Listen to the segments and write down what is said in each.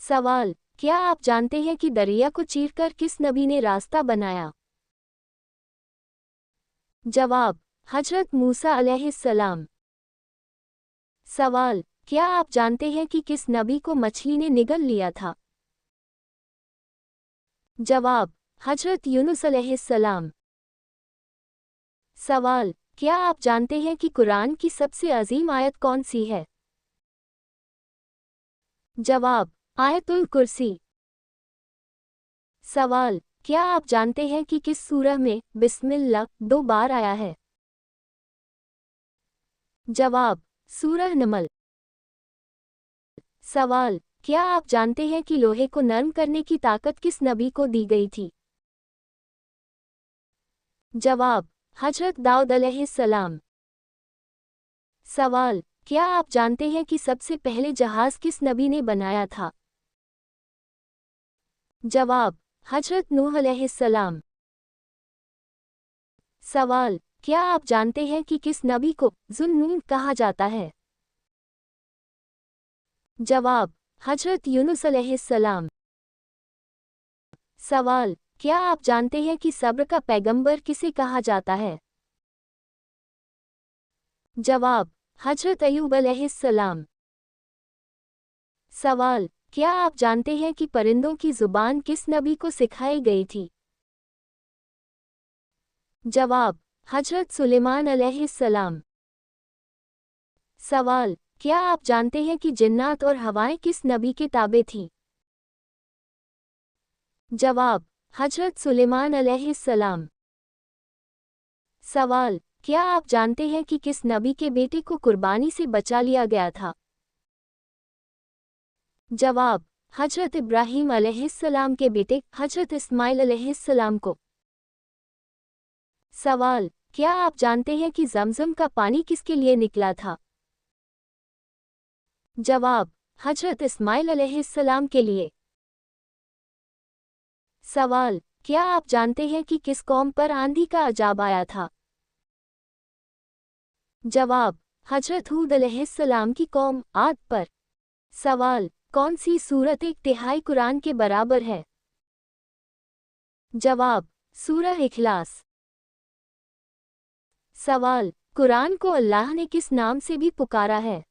सवाल, क्या आप जानते हैं कि दरिया को चीरकर किस नबी ने रास्ता बनाया? जवाब, हजरत मूसा अलैहिस्सलाम। सवाल, क्या आप जानते हैं कि किस नबी को मछली ने निगल लिया था? जवाब, हजरत यूनुस अलैहिस्सलाम। सवाल, क्या आप जानते हैं कि कुरान की सबसे अजीम आयत कौन सी है? जवाब, आयतुल कुर्सी। सवाल, क्या आप जानते हैं कि किस सूरह में बिस्मिल्लाह 2 बार आया है? जवाब, सूरह नमल। सवाल, क्या आप जानते हैं कि लोहे को नरम करने की ताकत किस नबी को दी गई थी? जवाब, हजरत दाऊद अलैहिस्सलाम। सवाल, क्या आप जानते हैं कि सबसे पहले जहाज किस नबी ने बनाया था? जवाब, हजरत नूह अलैहिस्सलाम। सवाल, क्या आप जानते हैं कि किस नबी को ज़ुन्नून कहा जाता है? जवाब, हजरत यूनुस अलैहिस्सलाम। सवाल, क्या आप जानते हैं कि सब्र का पैगंबर किसे कहा जाता है? जवाब, हजरत अय्यूब अलैहिस्सलाम। सवाल, क्या आप जानते हैं कि परिंदों की जुबान किस नबी को सिखाई गई थी? जवाब, हजरत सुलेमान अलैहिस्सलाम। सवाल, क्या आप जानते हैं कि जिन्नात और हवाएं किस नबी के ताबे थीं? जवाब, हजरत सुलेमान अलैहिस्सलाम। सवाल, क्या आप जानते हैं कि किस नबी के बेटे को कुर्बानी से बचा लिया गया था? जवाब, हजरत इब्राहीम अलैहिस्सलाम के बेटे हजरत इस्माइल अलैहिस्सलाम को। सवाल, क्या आप जानते हैं कि ज़मज़म का पानी किसके लिए निकला था? जवाब, हजरत इस्माइल अलैहिस्सलाम के लिए। सवाल, क्या आप जानते हैं कि किस कौम पर आंधी का अजाब आया था? जवाब, हजरत हूद अलैहिस्सलाम की कौम आद पर। सवाल, कौन सी सूरत 1/3 कुरान के बराबर है? जवाब, सूरह इखलास। सवाल, कुरान को अल्लाह ने किस नाम से भी पुकारा है?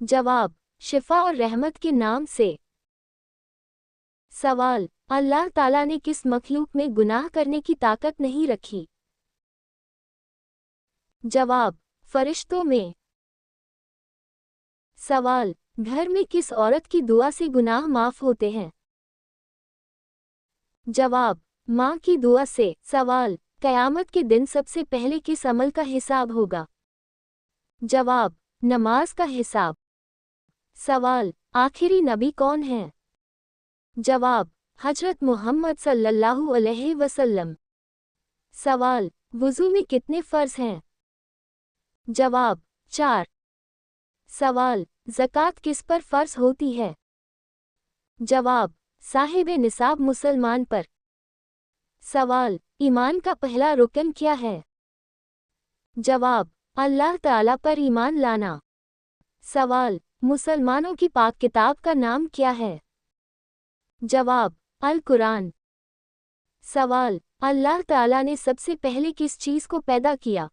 जवाब, शिफा और रहमत के नाम से। सवाल, अल्लाह ताला ने किस मखलूक में गुनाह करने की ताकत नहीं रखी? जवाब, फरिश्तों में। सवाल, घर में किस औरत की दुआ से गुनाह माफ होते हैं? जवाब, माँ की दुआ से। सवाल, क़यामत के दिन सबसे पहले किस अमल का हिसाब होगा? जवाब, नमाज का हिसाब। सवाल, आखिरी नबी कौन है? जवाब, हजरत मोहम्मद सल्लल्लाहु अलैहि वसल्लम। सवाल, वुज़ू में कितने फ़र्ज़ हैं? जवाब, 4। सवाल, ज़कात किस पर फ़र्ज़ होती है? जवाब, साहिब निसाब मुसलमान पर। सवाल, ईमान का पहला रुकन क्या है? जवाब, अल्लाह ताला पर ईमान लाना। सवाल, मुसलमानों की पाक किताब का नाम क्या है? जवाब, अल कुरान। सवाल, अल्लाह ताला ने सबसे पहले किस चीज़ को पैदा किया?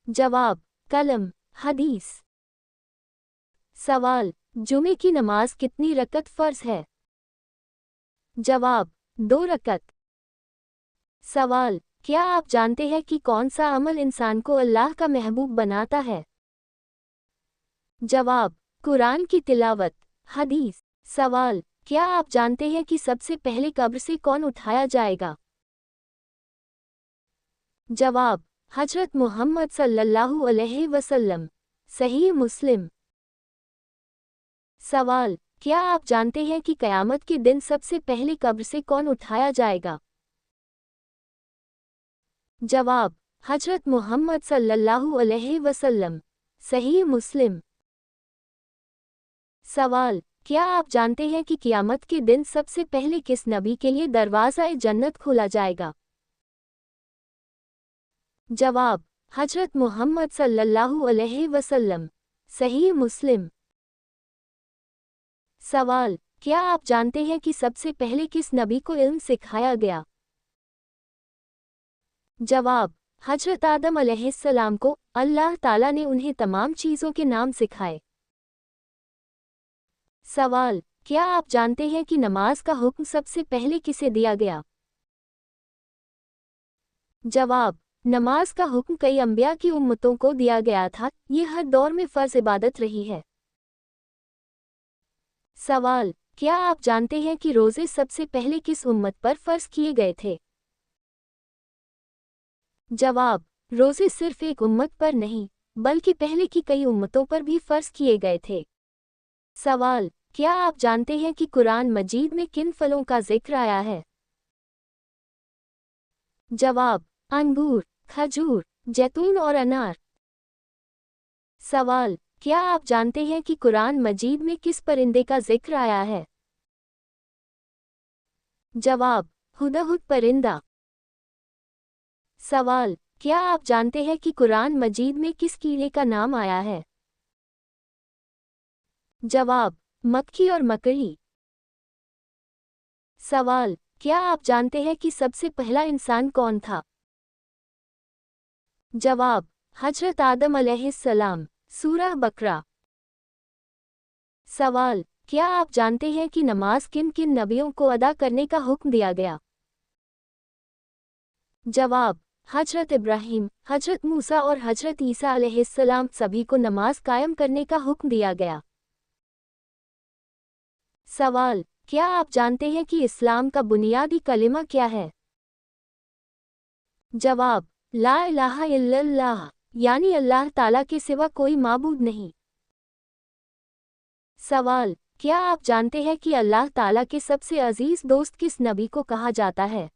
जवाब, कलम। हदीस। सवाल, जुमे की नमाज कितनी रकत फ़र्ज़ है? जवाब, 2 रकत। सवाल, क्या आप जानते हैं कि कौन सा अमल इंसान को अल्लाह का महबूब बनाता है? जवाब, कुरान की तिलावत। हदीस। सवाल, क्या आप जानते हैं कि सबसे पहले कब्र से कौन उठाया जाएगा? जवाब, हजरत मोहम्मद सल्लल्लाहु अलैहि वसल्लम। सही मुस्लिम। सवाल, क्या आप जानते हैं कि क़यामत के दिन सबसे पहले कब्र से कौन उठाया जाएगा? जवाब, हजरत मोहम्मद सल्लल्लाहु अलैहि वसल्लम। सही मुस्लिम। सवाल, क्या आप जानते हैं कि क़यामत के दिन सबसे पहले किस नबी के लिए दरवाज़ा-ए जन्नत खोला जाएगा? जवाब, हजरत मोहम्मद सल्लल्लाहु अलैहि वसल्लम। सही मुस्लिम। सवाल, क्या आप जानते हैं कि सबसे पहले किस नबी को इल्म सिखाया गया? जवाब, हजरत आदम अलैहिस्सलाम को अल्लाह ताला ने उन्हें तमाम चीज़ों के नाम सिखाए। सवाल, क्या आप जानते हैं कि नमाज का हुक्म सबसे पहले किसे दिया गया? जवाब, नमाज का हुक्म कई अंबिया की उम्मतों को दिया गया था, ये हर दौर में फ़र्ज इबादत रही है। सवाल, क्या आप जानते हैं कि रोज़े सबसे पहले किस उम्मत पर फ़र्ज किए गए थे? जवाब, रोज़े सिर्फ एक उम्मत पर नहीं, बल्कि पहले की कई उम्मतों पर भी फ़र्ज किए गए थे। सवाल, क्या आप जानते हैं कि कुरान मजीद में किन फलों का जिक्र आया है? जवाब, अंगूर, खजूर, जैतून और अनार। सवाल, क्या आप जानते हैं कि कुरान मजीद में किस परिंदे का जिक्र आया है? जवाब, हुदहुद परिंदा। सवाल, क्या आप जानते हैं कि कुरान मजीद में किस कीड़े का नाम आया है? जवाब, मक्खी और मकड़ी। सवाल, क्या आप जानते हैं कि सबसे पहला इंसान कौन था? जवाब, हजरत आदम अलैहिस्सलाम। सूरह बकरा। सवाल, क्या आप जानते हैं कि नमाज किन किन नबियों को अदा करने का हुक्म दिया गया? जवाब, हजरत इब्राहीम, हजरत मूसा और हजरत ईसा अलैहिस्सलाम सभी को नमाज कायम करने का हुक्म दिया गया। सवाल, क्या आप जानते हैं कि इस्लाम का बुनियादी कलिमा क्या है? जवाब, ला इलाहा इल्लल्लाह, यानी अल्लाह ताला के सिवा कोई माबूद नहीं। सवाल, क्या आप जानते हैं कि अल्लाह ताला के सबसे अजीज दोस्त किस नबी को कहा जाता है?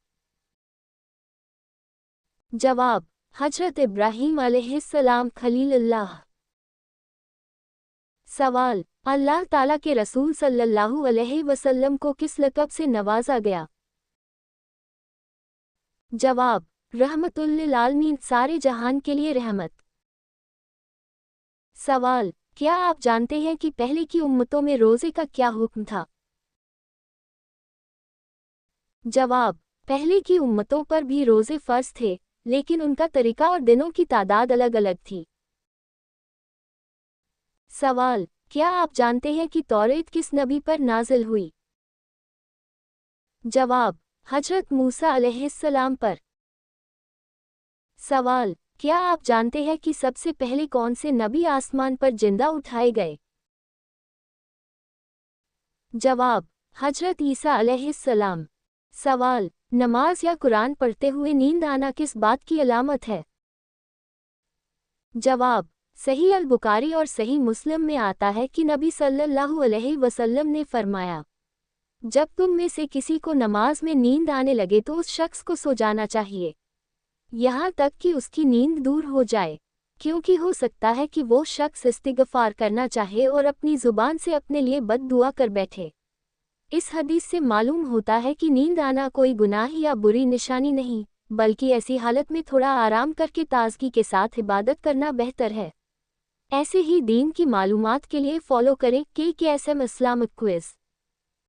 जवाब, हजरत इब्राहीम अलैहिस्सलाम खलीलुल्लाह। सवाल, अल्लाह ताला के रसूल सल्लल्लाहु अलैहि वसल्लम को किस लक़ब से नवाजा गया? जवाब, रहमतुल लिल आलमीन, सारे जहान के लिए रहमत। सवाल, क्या आप जानते हैं कि पहले की उम्मतों में रोज़े का क्या हुक्म था? जवाब, पहले की उम्मतों पर भी रोज़े फ़र्ज़ थे, लेकिन उनका तरीका और दिनों की तादाद अलग अलग थी। सवाल, क्या आप जानते हैं कि तौरेत किस नबी पर नाज़िल हुई? जवाब, हजरत मूसा अलैहिस्सलाम पर। सवाल, क्या आप जानते हैं कि सबसे पहले कौन से नबी आसमान पर जिंदा उठाए गए? जवाब, हजरत ईसा अलैहिस्सलाम। सवाल, नमाज या कुरान पढ़ते हुए नींद आना किस बात की अलामत है? जवाब, सही अल बुखारी और सही मुस्लिम में आता है कि नबी सल्लल्लाहु अलैहि वसल्लम ने फरमाया, जब तुम में से किसी को नमाज में नींद आने लगे तो उस शख्स को सो जाना चाहिए, यहाँ तक कि उसकी नींद दूर हो जाए, क्योंकि हो सकता है कि वो शख्स इस्तिग़फ़ार करना चाहे और अपनी ज़ुबान से अपने लिए बद दुआ कर बैठे। इस हदीस से मालूम होता है कि नींद आना कोई गुनाह या बुरी निशानी नहीं, बल्कि ऐसी हालत में थोड़ा आराम करके ताज़गी के साथ इबादत करना बेहतर है। ऐसे ही दीन की मालूमात के लिए फॉलो करें KKSM इस्लामिक क्विज़।